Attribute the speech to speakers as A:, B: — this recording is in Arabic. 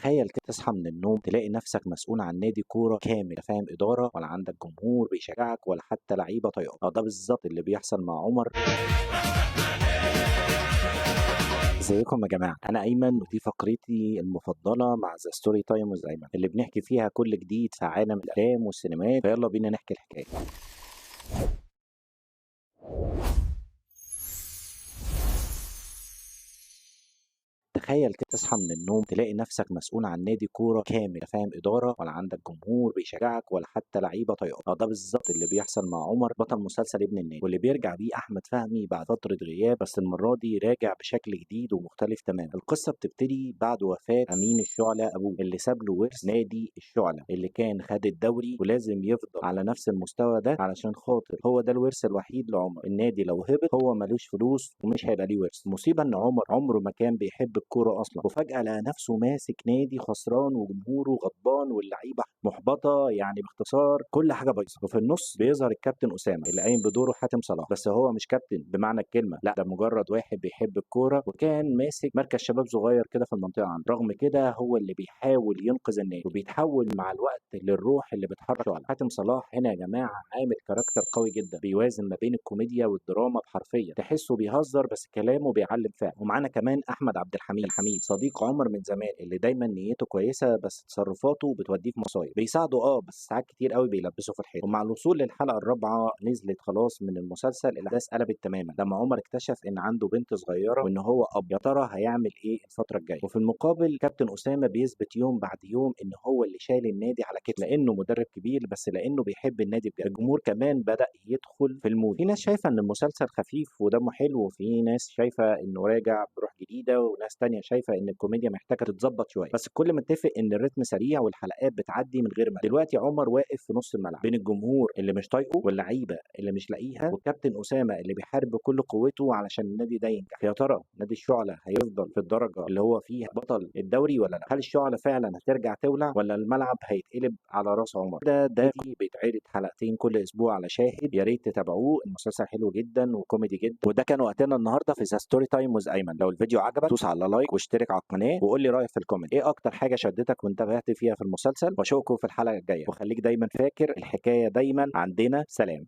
A: تخيل كده تصحى من النوم تلاقي نفسك مسؤول عن نادي كورة كامل، لا فاهم إدارة ولا عندك جمهور بيشجعك ولا حتى لعيبة طايقة. ده بالظبط اللي بيحصل مع عمر. ازيكم يا جماعة، أنا أيمن ودي فقرتي المفضلة مع ذا ستوري تايم وذ أيمن اللي بنحكي فيها كل جديد في عالم الأفلام والسينمات. فيلا بينا نحكي الحكاية. تخيل كده تصحى من النوم تلاقي نفسك مسؤول عن نادي كورة كامل، لا فاهم إدارة ولا عندك جمهور بيشجعك ولا حتى لعيبة طايقة. ده بالظبط اللي بيحصل مع عمر بطل مسلسل ابن النادي، واللي بيرجع بيه أحمد فهمي بعد فترة غياب، بس المرة دي راجع بشكل جديد ومختلف تماما. القصة بتبتدي بعد وفاة أمين الشعلة أبوه، اللي ساب له ورث نادي الشعلة اللي كان خد الدوري ولازم يفضل على نفس المستوى ده علشان خاطر هو ده الورث الوحيد لعمر. النادي لو هبط هو ملوش فلوس ومش هيبقى ليه ورث. المصيبة إن عمر عمره ما كان بيحب الكورة أصلا، وفجأة لقى نفسه ماسك نادي خسران وجمهوره غضبان واللعيبة محبطة، يعني باختصار كل حاجة بايظة. وفي النص بيظهر الكابتن أسامة اللي قايم بدوره حاتم صلاح، بس هو مش كابتن بمعنى الكلمة، لا ده مجرد واحد بيحب الكورة وكان ماسك مركز شباب صغير كده في المنطقة عنده. رغم كده هو اللي بيحاول ينقذ النادي وبيتحول مع الوقت للروح اللي بتحرك شعله. حاتم صلاح هنا يا جماعة عامل كاركتر قوي جدا بيوازن ما بين الكوميديا والدراما بحرفيا، تحسه بيهزر بس كلامه بيعلم فعلا. ومعانا كمان أحمد عبد الحميد صديق عمر من زمان، اللي دايما نيته كويسه بس تصرفاته بتوديه في مصايب. بيساعده بس ساعات كتير قوي بيلبسه في الحيط. ومع الوصول للحلقه الرابعه نزلت خلاص من المسلسل، الاحداث قلبت تماما لما عمر اكتشف ان عنده بنت صغيره وان هو اب. يا ترى هيعمل ايه الفتره الجايه؟ وفي المقابل كابتن اسامه بيثبت يوم بعد يوم ان هو اللي شايل النادي على كتفه، لانه مدرب كبير بس لانه بيحب النادي بجد. الجمهور كمان بدا يدخل في المود. في ناس شايفه ان المسلسل خفيف ودمه حلو، وفي ناس شايفه انه راجع بروح جديده، وناس تانية شايفه ان الكوميديا محتاجه تتظبط شويه. بس الكل متفق ان الريتم سريع والحلقات بتعدي من غير ملل. دلوقتي عمر واقف في نص الملعب بين الجمهور اللي مش طايقه واللعيبه اللي مش لاقيها والكابتن اسامه اللي بيحارب بكل قوته علشان النادي ده ينجح. يا ترى نادي الشعله هيفضل في الدرجه اللي هو فيها بطل الدوري ولا لا؟ هل الشعله فعلا هترجع تولع ولا الملعب هيتقلب على راس عمر؟ ده بيتعرض حلقتين كل اسبوع على شاهد، يا ريت تتابعوه. المسلسل حلو جدا وكوميدي جدا. وده كان وقتنا النهارده في ذا ستوري تايم وذ ايمن. لو الفيديو عجبك دوس على لايك واشترك على القناه وقول لي رايك في الكومنت. ايه اكتر حاجه شدتك وانتبهت فيها في المسلسل؟ واشوفكم في الحلقه الجايه، وخليك دايما فاكر الحكايه دايما عندنا. سلام.